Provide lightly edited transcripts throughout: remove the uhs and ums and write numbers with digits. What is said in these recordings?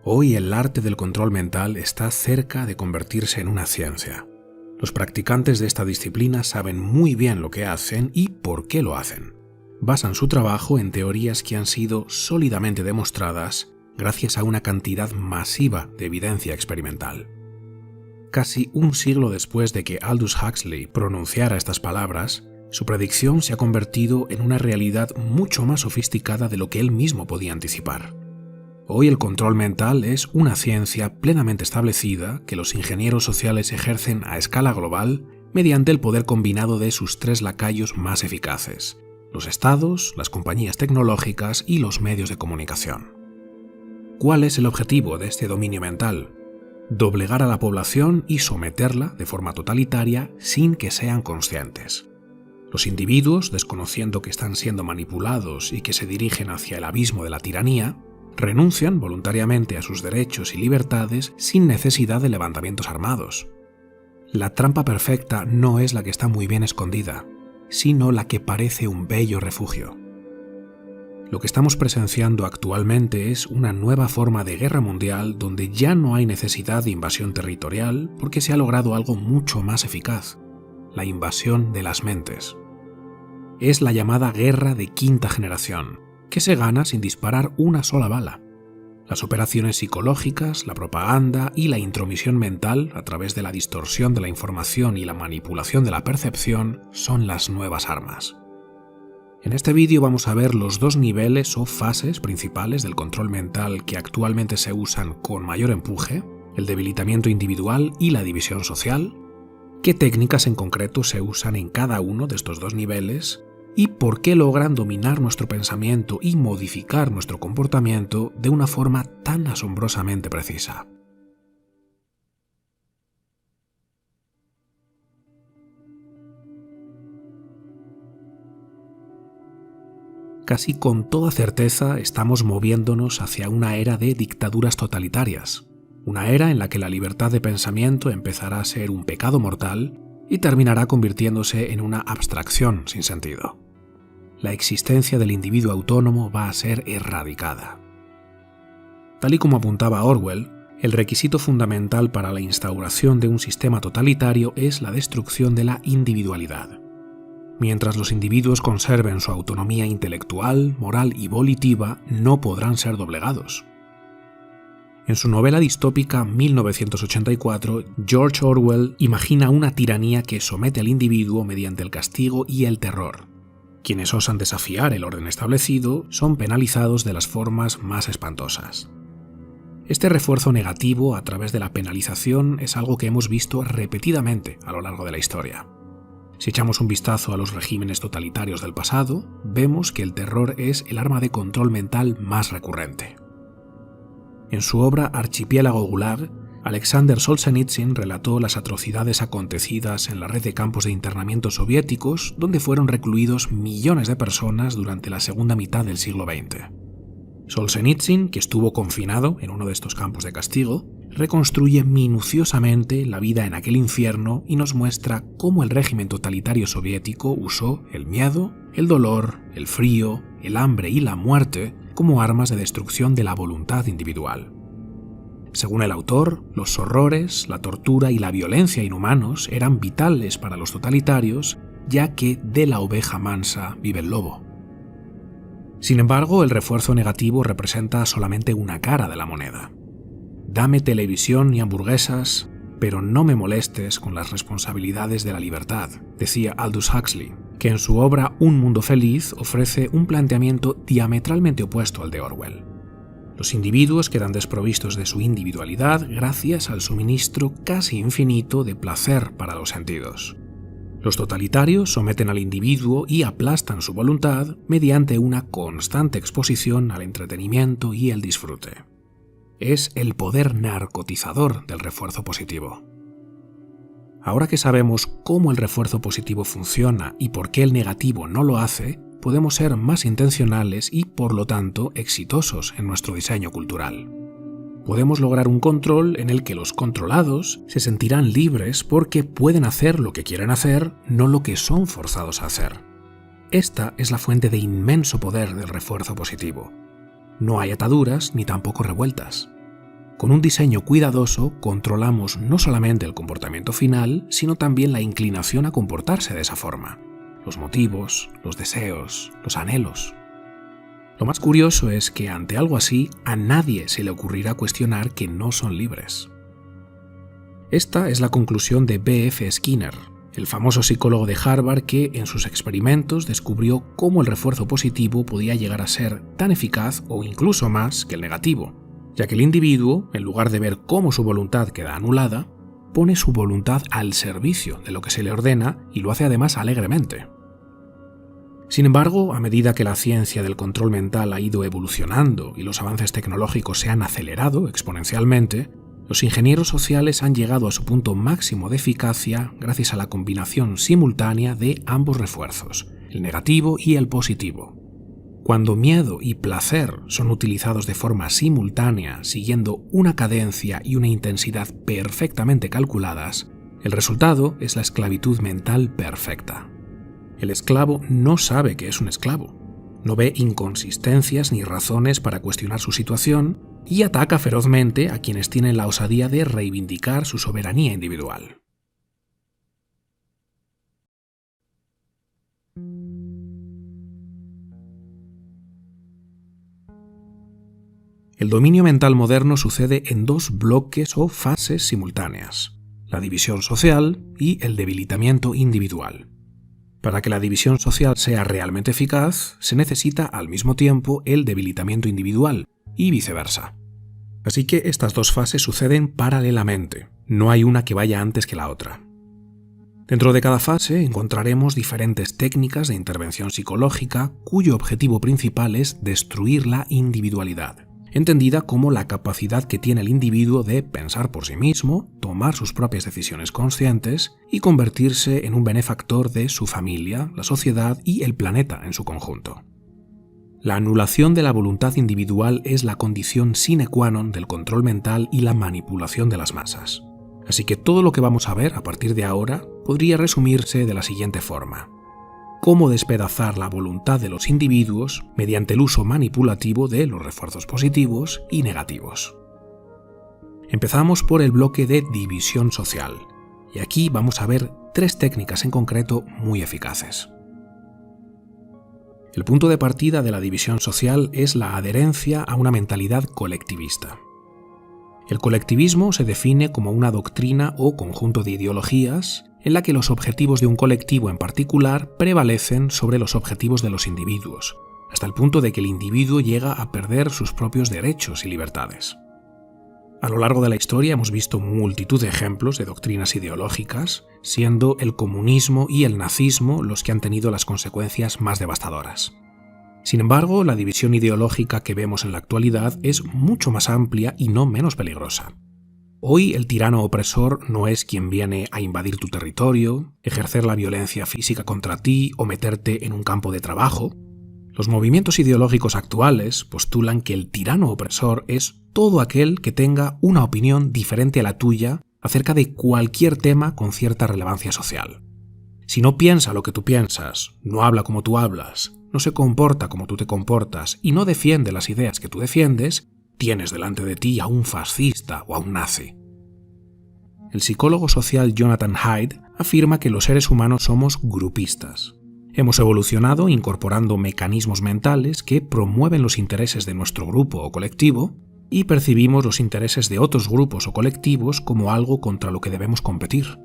Hoy el arte del control mental está cerca de convertirse en una ciencia. Los practicantes de esta disciplina saben muy bien lo que hacen y por qué lo hacen. Basan su trabajo en teorías que han sido sólidamente demostradas gracias a una cantidad masiva de evidencia experimental. Casi un siglo después de que Aldous Huxley pronunciara estas palabras, su predicción se ha convertido en una realidad mucho más sofisticada de lo que él mismo podía anticipar. Hoy el control mental es una ciencia plenamente establecida que los ingenieros sociales ejercen a escala global mediante el poder combinado de sus tres lacayos más eficaces: los estados, las compañías tecnológicas y los medios de comunicación. ¿Cuál es el objetivo de este dominio mental? Doblegar a la población y someterla de forma totalitaria sin que sean conscientes. Los individuos, desconociendo que están siendo manipulados y que se dirigen hacia el abismo de la tiranía, renuncian voluntariamente a sus derechos y libertades sin necesidad de levantamientos armados. La trampa perfecta no es la que está muy bien escondida, sino la que parece un bello refugio. Lo que estamos presenciando actualmente es una nueva forma de guerra mundial donde ya no hay necesidad de invasión territorial porque se ha logrado algo mucho más eficaz: la invasión de las mentes. Es la llamada guerra de quinta generación, que se gana sin disparar una sola bala. Las operaciones psicológicas, la propaganda y la intromisión mental a través de la distorsión de la información y la manipulación de la percepción son las nuevas armas. En este vídeo vamos a ver los dos niveles o fases principales del control mental que actualmente se usan con mayor empuje: el debilitamiento individual y la división social, qué técnicas en concreto se usan en cada uno de estos dos niveles y por qué logran dominar nuestro pensamiento y modificar nuestro comportamiento de una forma tan asombrosamente precisa. Casi con toda certeza estamos moviéndonos hacia una era de dictaduras totalitarias, una era en la que la libertad de pensamiento empezará a ser un pecado mortal y terminará convirtiéndose en una abstracción sin sentido. La existencia del individuo autónomo va a ser erradicada. Tal y como apuntaba Orwell, el requisito fundamental para la instauración de un sistema totalitario es la destrucción de la individualidad. Mientras los individuos conserven su autonomía intelectual, moral y volitiva, no podrán ser doblegados. En su novela distópica 1984, George Orwell imagina una tiranía que somete al individuo mediante el castigo y el terror. Quienes osan desafiar el orden establecido son penalizados de las formas más espantosas. Este refuerzo negativo a través de la penalización es algo que hemos visto repetidamente a lo largo de la historia. Si echamos un vistazo a los regímenes totalitarios del pasado, vemos que el terror es el arma de control mental más recurrente. En su obra Archipiélago Gulag, Alexander Solzhenitsyn relató las atrocidades acontecidas en la red de campos de internamiento soviéticos, donde fueron recluidos millones de personas durante la segunda mitad del siglo XX. Solzhenitsyn, que estuvo confinado en uno de estos campos de castigo, reconstruye minuciosamente la vida en aquel infierno y nos muestra cómo el régimen totalitario soviético usó el miedo, el dolor, el frío, el hambre y la muerte como armas de destrucción de la voluntad individual. Según el autor, los horrores, la tortura y la violencia inhumanos eran vitales para los totalitarios, ya que de la oveja mansa vive el lobo. Sin embargo, el refuerzo negativo representa solamente una cara de la moneda. Dame televisión y hamburguesas, pero no me molestes con las responsabilidades de la libertad, decía Aldous Huxley, que en su obra Un mundo feliz ofrece un planteamiento diametralmente opuesto al de Orwell. Los individuos quedan desprovistos de su individualidad gracias al suministro casi infinito de placer para los sentidos. Los totalitarios someten al individuo y aplastan su voluntad mediante una constante exposición al entretenimiento y el disfrute. Es el poder narcotizador del refuerzo positivo. Ahora que sabemos cómo el refuerzo positivo funciona y por qué el negativo no lo hace, podemos ser más intencionales y, por lo tanto, exitosos en nuestro diseño cultural. Podemos lograr un control en el que los controlados se sentirán libres porque pueden hacer lo que quieren hacer, no lo que son forzados a hacer. Esta es la fuente de inmenso poder del refuerzo positivo. No hay ataduras ni tampoco revueltas. Con un diseño cuidadoso controlamos no solamente el comportamiento final, sino también la inclinación a comportarse de esa forma, los motivos, los deseos, los anhelos. Lo más curioso es que ante algo así a nadie se le ocurrirá cuestionar que no son libres. Esta es la conclusión de B.F. Skinner, el famoso psicólogo de Harvard que en sus experimentos descubrió cómo el refuerzo positivo podía llegar a ser tan eficaz o incluso más que el negativo, ya que el individuo, en lugar de ver cómo su voluntad queda anulada, pone su voluntad al servicio de lo que se le ordena y lo hace además alegremente. Sin embargo, a medida que la ciencia del control mental ha ido evolucionando y los avances tecnológicos se han acelerado exponencialmente, los ingenieros sociales han llegado a su punto máximo de eficacia gracias a la combinación simultánea de ambos refuerzos, el negativo y el positivo. Cuando miedo y placer son utilizados de forma simultánea, siguiendo una cadencia y una intensidad perfectamente calculadas, el resultado es la esclavitud mental perfecta. El esclavo no sabe que es un esclavo, no ve inconsistencias ni razones para cuestionar su situación y ataca ferozmente a quienes tienen la osadía de reivindicar su soberanía individual. El dominio mental moderno sucede en dos bloques o fases simultáneas, la división social y el debilitamiento individual. Para que la división social sea realmente eficaz, se necesita al mismo tiempo el debilitamiento individual y viceversa. Así que estas dos fases suceden paralelamente, no hay una que vaya antes que la otra. Dentro de cada fase encontraremos diferentes técnicas de intervención psicológica cuyo objetivo principal es destruir la individualidad, entendida como la capacidad que tiene el individuo de pensar por sí mismo, tomar sus propias decisiones conscientes y convertirse en un benefactor de su familia, la sociedad y el planeta en su conjunto. La anulación de la voluntad individual es la condición sine qua non del control mental y la manipulación de las masas. Así que todo lo que vamos a ver a partir de ahora podría resumirse de la siguiente forma: cómo despedazar la voluntad de los individuos mediante el uso manipulativo de los refuerzos positivos y negativos. Empezamos por el bloque de división social, y aquí vamos a ver tres técnicas en concreto muy eficaces. El punto de partida de la división social es la adherencia a una mentalidad colectivista. El colectivismo se define como una doctrina o conjunto de ideologías en la que los objetivos de un colectivo en particular prevalecen sobre los objetivos de los individuos, hasta el punto de que el individuo llega a perder sus propios derechos y libertades. A lo largo de la historia hemos visto multitud de ejemplos de doctrinas ideológicas, siendo el comunismo y el nazismo los que han tenido las consecuencias más devastadoras. Sin embargo, la división ideológica que vemos en la actualidad es mucho más amplia y no menos peligrosa. Hoy el tirano opresor no es quien viene a invadir tu territorio, ejercer la violencia física contra ti o meterte en un campo de trabajo. Los movimientos ideológicos actuales postulan que el tirano opresor es todo aquel que tenga una opinión diferente a la tuya acerca de cualquier tema con cierta relevancia social. Si no piensa lo que tú piensas, no habla como tú hablas, no se comporta como tú te comportas y no defiende las ideas que tú defiendes, tienes delante de ti a un fascista o a un nazi. El psicólogo social Jonathan Haidt afirma que los seres humanos somos grupistas. Hemos evolucionado incorporando mecanismos mentales que promueven los intereses de nuestro grupo o colectivo y percibimos los intereses de otros grupos o colectivos como algo contra lo que debemos competir.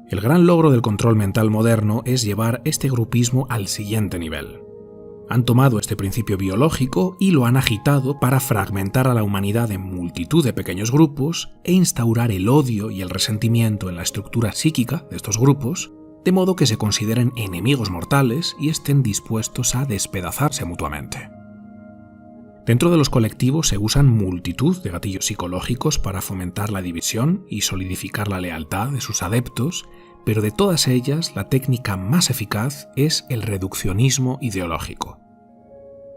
El gran logro del control mental moderno es llevar este grupismo al siguiente nivel. Han tomado este principio biológico y lo han agitado para fragmentar a la humanidad en multitud de pequeños grupos e instaurar el odio y el resentimiento en la estructura psíquica de estos grupos, de modo que se consideren enemigos mortales y estén dispuestos a despedazarse mutuamente. Dentro de los colectivos se usan multitud de gatillos psicológicos para fomentar la división y solidificar la lealtad de sus adeptos, pero de todas ellas la técnica más eficaz es el reduccionismo ideológico.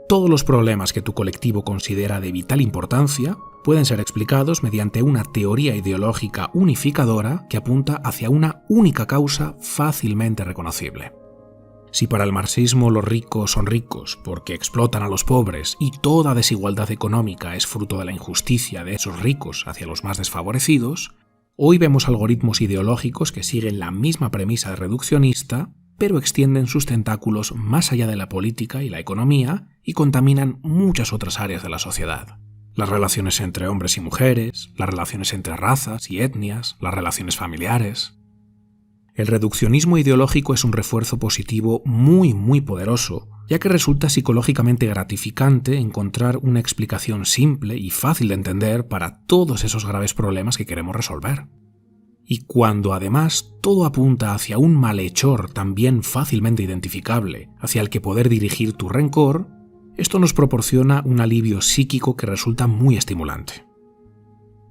Todos los problemas que tu colectivo considera de vital importancia pueden ser explicados mediante una teoría ideológica unificadora que apunta hacia una única causa fácilmente reconocible. Si para el marxismo los ricos son ricos porque explotan a los pobres y toda desigualdad económica es fruto de la injusticia de esos ricos hacia los más desfavorecidos, hoy vemos algoritmos ideológicos que siguen la misma premisa reduccionista, pero extienden sus tentáculos más allá de la política y la economía y contaminan muchas otras áreas de la sociedad. Las relaciones entre hombres y mujeres, las relaciones entre razas y etnias, las relaciones familiares. El reduccionismo ideológico es un refuerzo positivo muy poderoso, ya que resulta psicológicamente gratificante encontrar una explicación simple y fácil de entender para todos esos graves problemas que queremos resolver. Y cuando además todo apunta hacia un malhechor también fácilmente identificable, hacia el que poder dirigir tu rencor, esto nos proporciona un alivio psíquico que resulta muy estimulante.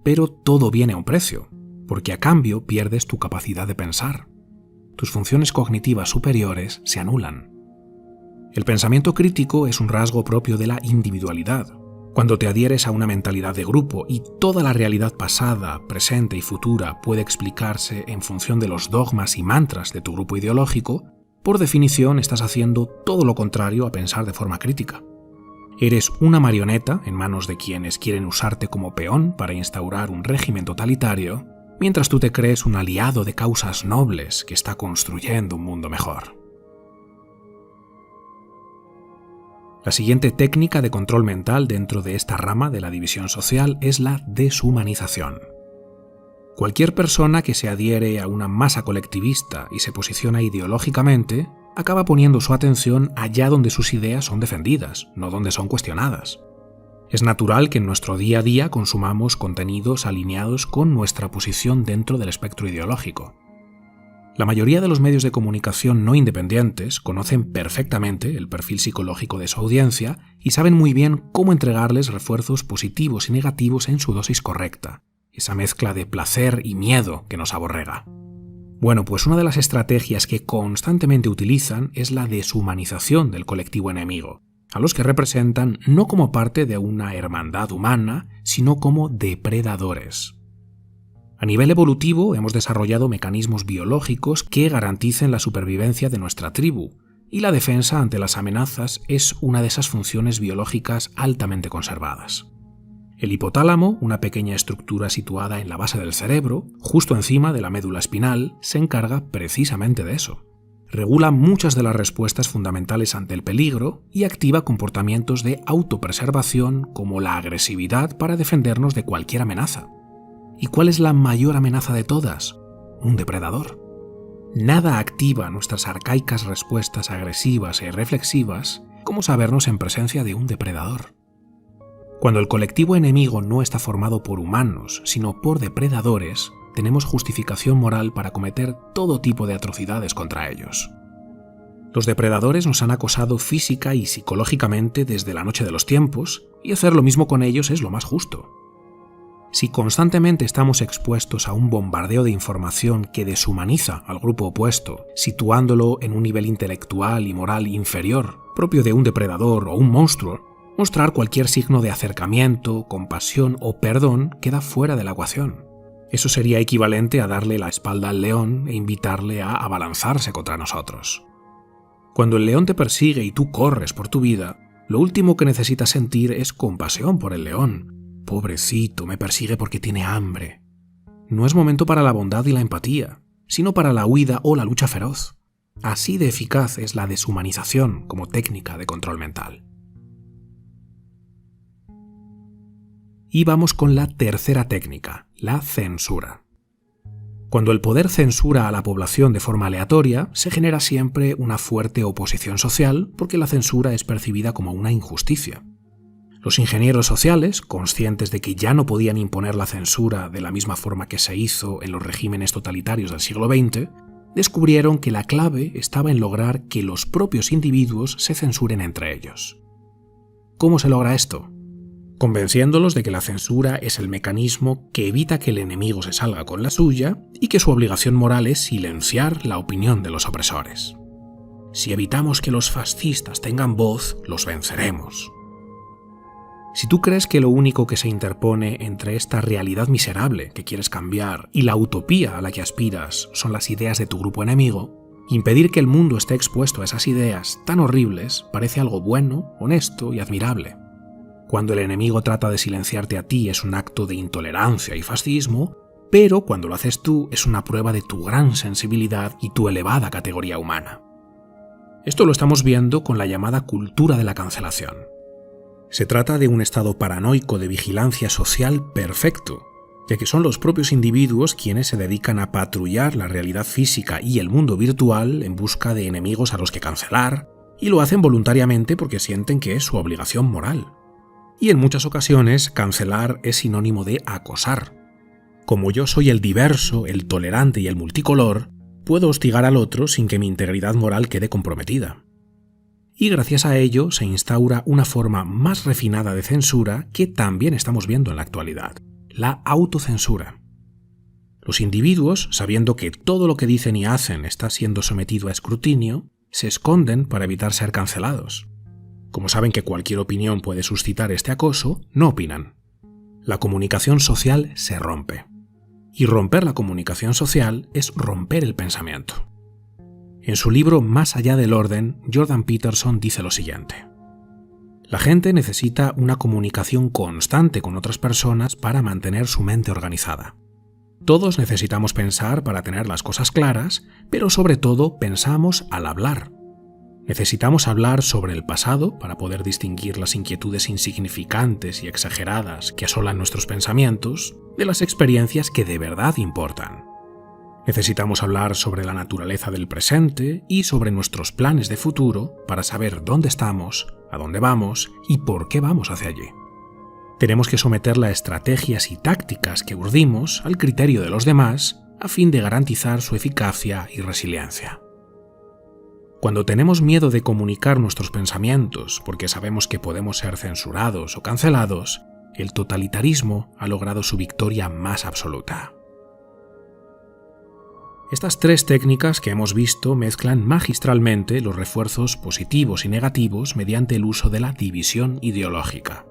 Pero todo viene a un precio, porque a cambio pierdes tu capacidad de pensar. Tus funciones cognitivas superiores se anulan. El pensamiento crítico es un rasgo propio de la individualidad. Cuando te adhieres a una mentalidad de grupo y toda la realidad pasada, presente y futura puede explicarse en función de los dogmas y mantras de tu grupo ideológico, por definición estás haciendo todo lo contrario a pensar de forma crítica. Eres una marioneta en manos de quienes quieren usarte como peón para instaurar un régimen totalitario, mientras tú te crees un aliado de causas nobles que está construyendo un mundo mejor. La siguiente técnica de control mental dentro de esta rama de la división social es la deshumanización. Cualquier persona que se adhiere a una masa colectivista y se posiciona ideológicamente acaba poniendo su atención allá donde sus ideas son defendidas, no donde son cuestionadas. Es natural que en nuestro día a día consumamos contenidos alineados con nuestra posición dentro del espectro ideológico. La mayoría de los medios de comunicación no independientes conocen perfectamente el perfil psicológico de su audiencia y saben muy bien cómo entregarles refuerzos positivos y negativos en su dosis correcta, esa mezcla de placer y miedo que nos aborrega. Bueno, pues una de las estrategias que constantemente utilizan es la deshumanización del colectivo enemigo, a los que representan no como parte de una hermandad humana, sino como depredadores. A nivel evolutivo hemos desarrollado mecanismos biológicos que garanticen la supervivencia de nuestra tribu, y la defensa ante las amenazas es una de esas funciones biológicas altamente conservadas. El hipotálamo, una pequeña estructura situada en la base del cerebro, justo encima de la médula espinal, se encarga precisamente de eso. Regula muchas de las respuestas fundamentales ante el peligro y activa comportamientos de autopreservación como la agresividad para defendernos de cualquier amenaza. ¿Y cuál es la mayor amenaza de todas? Un depredador. Nada activa nuestras arcaicas respuestas agresivas e reflexivas como sabernos en presencia de un depredador. Cuando el colectivo enemigo no está formado por humanos, sino por depredadores, tenemos justificación moral para cometer todo tipo de atrocidades contra ellos. Los depredadores nos han acosado física y psicológicamente desde la noche de los tiempos, y hacer lo mismo con ellos es lo más justo. Si constantemente estamos expuestos a un bombardeo de información que deshumaniza al grupo opuesto, situándolo en un nivel intelectual y moral inferior, propio de un depredador o un monstruo, mostrar cualquier signo de acercamiento, compasión o perdón queda fuera de la ecuación. Eso sería equivalente a darle la espalda al león e invitarle a abalanzarse contra nosotros. Cuando el león te persigue y tú corres por tu vida, lo último que necesitas sentir es compasión por el león. Pobrecito, me persigue porque tiene hambre. No es momento para la bondad y la empatía, sino para la huida o la lucha feroz. Así de eficaz es la deshumanización como técnica de control mental. Y vamos con la tercera técnica, la censura. Cuando el poder censura a la población de forma aleatoria, se genera siempre una fuerte oposición social porque la censura es percibida como una injusticia. Los ingenieros sociales, conscientes de que ya no podían imponer la censura de la misma forma que se hizo en los regímenes totalitarios del siglo XX, descubrieron que la clave estaba en lograr que los propios individuos se censuren entre ellos. ¿Cómo se logra esto? Convenciéndolos de que la censura es el mecanismo que evita que el enemigo se salga con la suya y que su obligación moral es silenciar la opinión de los opresores. Si evitamos que los fascistas tengan voz, los venceremos. Si tú crees que lo único que se interpone entre esta realidad miserable que quieres cambiar y la utopía a la que aspiras son las ideas de tu grupo enemigo, Impedir que el mundo esté expuesto a esas ideas tan horribles parece algo bueno, honesto y admirable. Cuando el enemigo trata de silenciarte a ti es un acto de intolerancia y fascismo, pero cuando lo haces tú es una prueba de tu gran sensibilidad y tu elevada categoría humana. Esto lo estamos viendo con la llamada cultura de la cancelación. Se trata de un estado paranoico de vigilancia social perfecto, ya que son los propios individuos quienes se dedican a patrullar la realidad física y el mundo virtual en busca de enemigos a los que cancelar, y lo hacen voluntariamente porque sienten que es su obligación moral. Y en muchas ocasiones, cancelar es sinónimo de acosar. Como yo soy el diverso, el tolerante y el multicolor, puedo hostigar al otro sin que mi integridad moral quede comprometida. Y gracias a ello se instaura una forma más refinada de censura que también estamos viendo en la actualidad: la autocensura. Los individuos, sabiendo que todo lo que dicen y hacen está siendo sometido a escrutinio, se esconden para evitar ser cancelados. Como saben que cualquier opinión puede suscitar este acoso, no opinan. La comunicación social se rompe. Y romper la comunicación social es romper el pensamiento. En su libro Más allá del orden, Jordan Peterson dice lo siguiente: la gente necesita una comunicación constante con otras personas para mantener su mente organizada. Todos necesitamos pensar para tener las cosas claras, pero sobre todo pensamos al hablar. Necesitamos hablar sobre el pasado para poder distinguir las inquietudes insignificantes y exageradas que asolan nuestros pensamientos de las experiencias que de verdad importan. Necesitamos hablar sobre la naturaleza del presente y sobre nuestros planes de futuro para saber dónde estamos, a dónde vamos y por qué vamos hacia allí. Tenemos que someter las estrategias y tácticas que urdimos al criterio de los demás a fin de garantizar su eficacia y resiliencia. Cuando tenemos miedo de comunicar nuestros pensamientos porque sabemos que podemos ser censurados o cancelados, el totalitarismo ha logrado su victoria más absoluta. Estas tres técnicas que hemos visto mezclan magistralmente los refuerzos positivos y negativos mediante el uso de la división ideológica.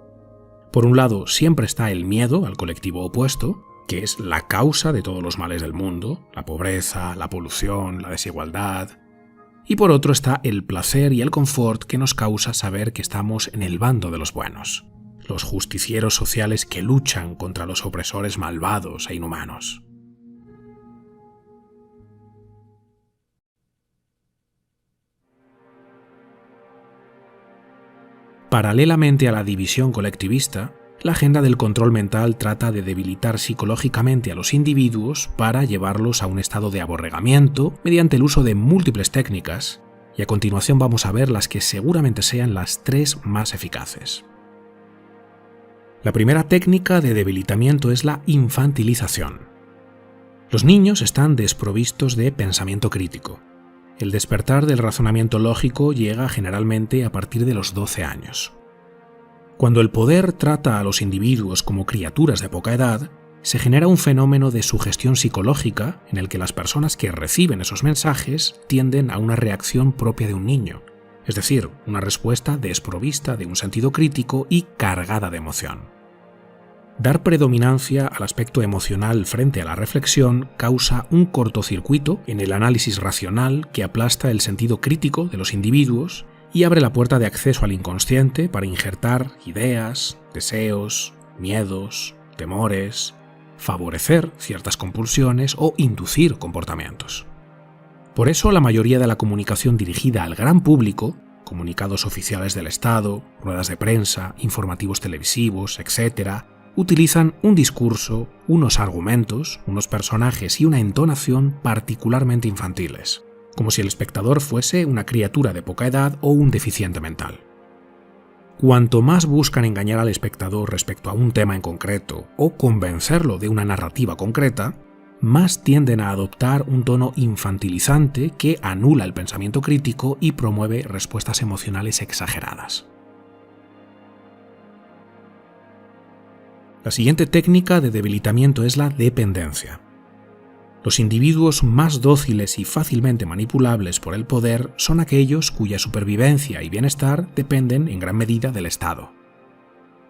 Por un lado, siempre está el miedo al colectivo opuesto, que es la causa de todos los males del mundo: la pobreza, la polución, la desigualdad. Y por otro está el placer y el confort que nos causa saber que estamos en el bando de los buenos, los justicieros sociales que luchan contra los opresores malvados e inhumanos. Paralelamente a la división colectivista, la agenda del control mental trata de debilitar psicológicamente a los individuos para llevarlos a un estado de aborregamiento mediante el uso de múltiples técnicas, y a continuación vamos a ver las que seguramente sean las tres más eficaces. La primera técnica de debilitamiento es la infantilización. Los niños están desprovistos de pensamiento crítico. El despertar del razonamiento lógico llega generalmente a partir de los 12 años. Cuando el poder trata a los individuos como criaturas de poca edad, se genera un fenómeno de sugestión psicológica en el que las personas que reciben esos mensajes tienden a una reacción propia de un niño, es decir, una respuesta desprovista de un sentido crítico y cargada de emoción. Dar predominancia al aspecto emocional frente a la reflexión causa un cortocircuito en el análisis racional que aplasta el sentido crítico de los individuos y abre la puerta de acceso al inconsciente para injertar ideas, deseos, miedos, temores, favorecer ciertas compulsiones o inducir comportamientos. Por eso la mayoría de la comunicación dirigida al gran público, comunicados oficiales del Estado, ruedas de prensa, informativos televisivos, etc., utilizan un discurso, unos argumentos, unos personajes y una entonación particularmente infantiles, como si el espectador fuese una criatura de poca edad o un deficiente mental. Cuanto más buscan engañar al espectador respecto a un tema en concreto o convencerlo de una narrativa concreta, más tienden a adoptar un tono infantilizante que anula el pensamiento crítico y promueve respuestas emocionales exageradas. La siguiente técnica de debilitamiento es la dependencia. Los individuos más dóciles y fácilmente manipulables por el poder son aquellos cuya supervivencia y bienestar dependen en gran medida del Estado.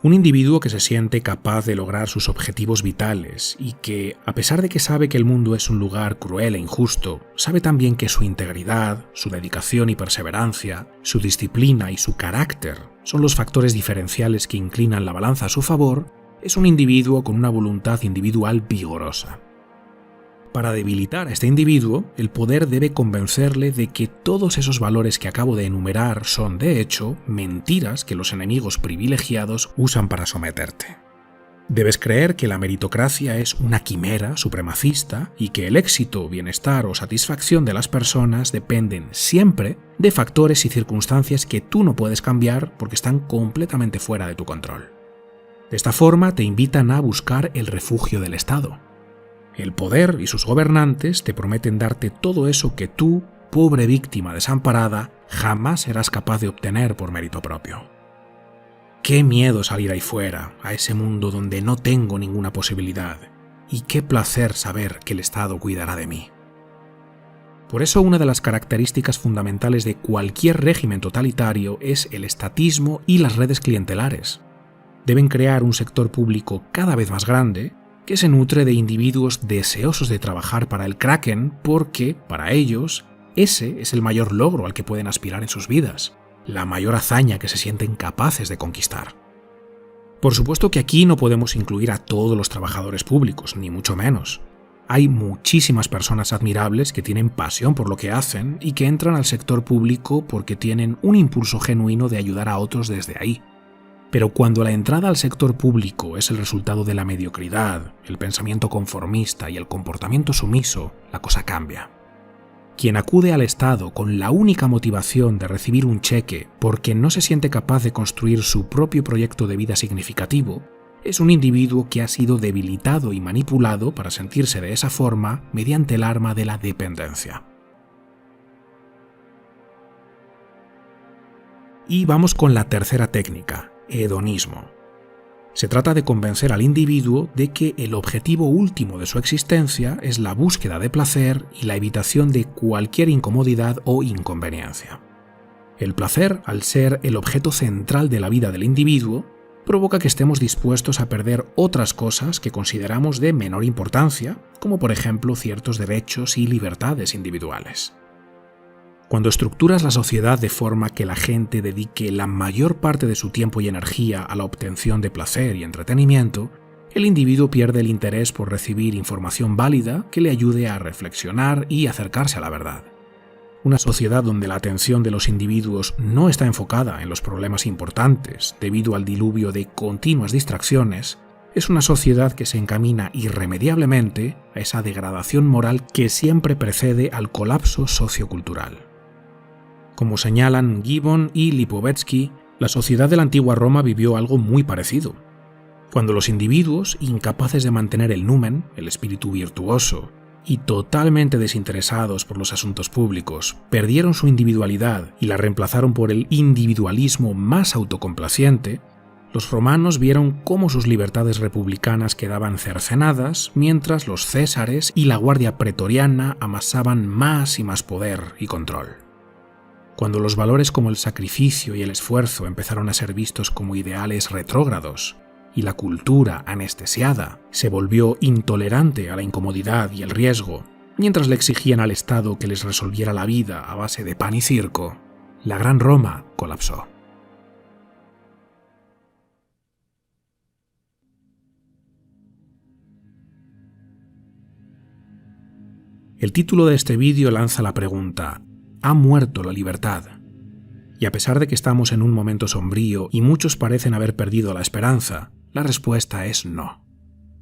Un individuo que se siente capaz de lograr sus objetivos vitales y que, a pesar de que sabe que el mundo es un lugar cruel e injusto, sabe también que su integridad, su dedicación y perseverancia, su disciplina y su carácter son los factores diferenciales que inclinan la balanza a su favor, es un individuo con una voluntad individual vigorosa. Para debilitar a este individuo, el poder debe convencerle de que todos esos valores que acabo de enumerar son, de hecho, mentiras que los enemigos privilegiados usan para someterte. Debes creer que la meritocracia es una quimera supremacista y que el éxito, bienestar o satisfacción de las personas dependen siempre de factores y circunstancias que tú no puedes cambiar porque están completamente fuera de tu control. De esta forma te invitan a buscar el refugio del Estado. El poder y sus gobernantes te prometen darte todo eso que tú, pobre víctima desamparada, jamás serás capaz de obtener por mérito propio. Qué miedo salir ahí fuera, a ese mundo donde no tengo ninguna posibilidad, y qué placer saber que el Estado cuidará de mí. Por eso una de las características fundamentales de cualquier régimen totalitario es el estatismo y las redes clientelares. Deben crear un sector público cada vez más grande, que se nutre de individuos deseosos de trabajar para el Kraken porque, para ellos, ese es el mayor logro al que pueden aspirar en sus vidas, la mayor hazaña que se sienten capaces de conquistar. Por supuesto que aquí no podemos incluir a todos los trabajadores públicos, ni mucho menos. Hay muchísimas personas admirables que tienen pasión por lo que hacen y que entran al sector público porque tienen un impulso genuino de ayudar a otros desde ahí. Pero cuando la entrada al sector público es el resultado de la mediocridad, el pensamiento conformista y el comportamiento sumiso, la cosa cambia. Quien acude al Estado con la única motivación de recibir un cheque porque no se siente capaz de construir su propio proyecto de vida significativo, es un individuo que ha sido debilitado y manipulado para sentirse de esa forma mediante el arma de la dependencia. Y vamos con la tercera técnica. Hedonismo. Se trata de convencer al individuo de que el objetivo último de su existencia es la búsqueda de placer y la evitación de cualquier incomodidad o inconveniencia. El placer, al ser el objeto central de la vida del individuo, provoca que estemos dispuestos a perder otras cosas que consideramos de menor importancia, como por ejemplo ciertos derechos y libertades individuales. Cuando estructuras la sociedad de forma que la gente dedique la mayor parte de su tiempo y energía a la obtención de placer y entretenimiento, el individuo pierde el interés por recibir información válida que le ayude a reflexionar y acercarse a la verdad. Una sociedad donde la atención de los individuos no está enfocada en los problemas importantes debido al diluvio de continuas distracciones, es una sociedad que se encamina irremediablemente a esa degradación moral que siempre precede al colapso sociocultural. Como señalan Gibbon y Lipovetsky, la sociedad de la antigua Roma vivió algo muy parecido. Cuando los individuos, incapaces de mantener el numen, el espíritu virtuoso, y totalmente desinteresados por los asuntos públicos, perdieron su individualidad y la reemplazaron por el individualismo más autocomplaciente, los romanos vieron cómo sus libertades republicanas quedaban cercenadas mientras los césares y la guardia pretoriana amasaban más y más poder y control. Cuando los valores como el sacrificio y el esfuerzo empezaron a ser vistos como ideales retrógrados y la cultura anestesiada se volvió intolerante a la incomodidad y el riesgo, mientras le exigían al Estado que les resolviera la vida a base de pan y circo, la Gran Roma colapsó. El título de este vídeo lanza la pregunta: ¿ha muerto la libertad? Y a pesar de que estamos en un momento sombrío y muchos parecen haber perdido la esperanza, la respuesta es no.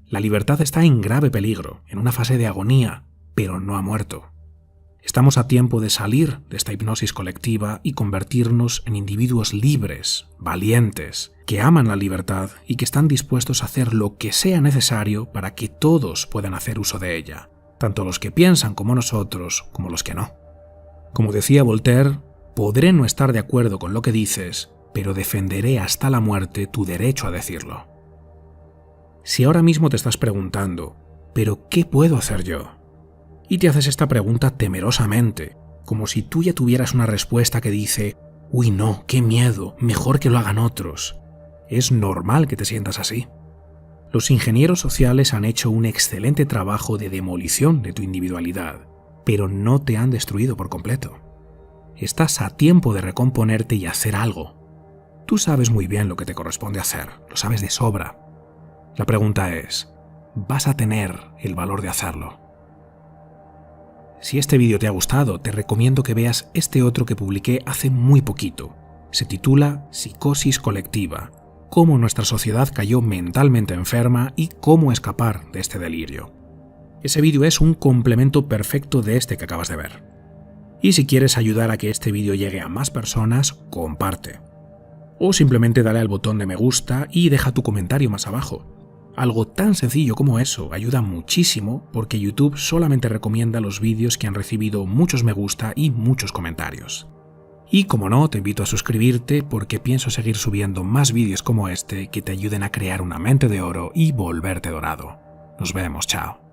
La libertad está en grave peligro, en una fase de agonía, pero no ha muerto. Estamos a tiempo de salir de esta hipnosis colectiva y convertirnos en individuos libres, valientes, que aman la libertad y que están dispuestos a hacer lo que sea necesario para que todos puedan hacer uso de ella, tanto los que piensan como nosotros, como los que no. Como decía Voltaire, podré no estar de acuerdo con lo que dices, pero defenderé hasta la muerte tu derecho a decirlo. Si ahora mismo te estás preguntando, ¿pero qué puedo hacer yo? Y te haces esta pregunta temerosamente, como si tú ya tuvieras una respuesta que dice, «Uy no, qué miedo, mejor que lo hagan otros». Es normal que te sientas así. Los ingenieros sociales han hecho un excelente trabajo de demolición de tu individualidad, pero no te han destruido por completo. Estás a tiempo de recomponerte y hacer algo. Tú sabes muy bien lo que te corresponde hacer, lo sabes de sobra. La pregunta es, ¿vas a tener el valor de hacerlo? Si este vídeo te ha gustado, te recomiendo que veas este otro que publiqué hace muy poquito. Se titula Psicosis colectiva, cómo nuestra sociedad cayó mentalmente enferma y cómo escapar de este delirio. Ese vídeo es un complemento perfecto de este que acabas de ver. Y si quieres ayudar a que este vídeo llegue a más personas, comparte. O simplemente dale al botón de me gusta y deja tu comentario más abajo. Algo tan sencillo como eso ayuda muchísimo porque YouTube solamente recomienda los vídeos que han recibido muchos me gusta y muchos comentarios. Y como no, te invito a suscribirte porque pienso seguir subiendo más vídeos como este que te ayuden a crear una mente de oro y volverte dorado. Nos vemos, chao.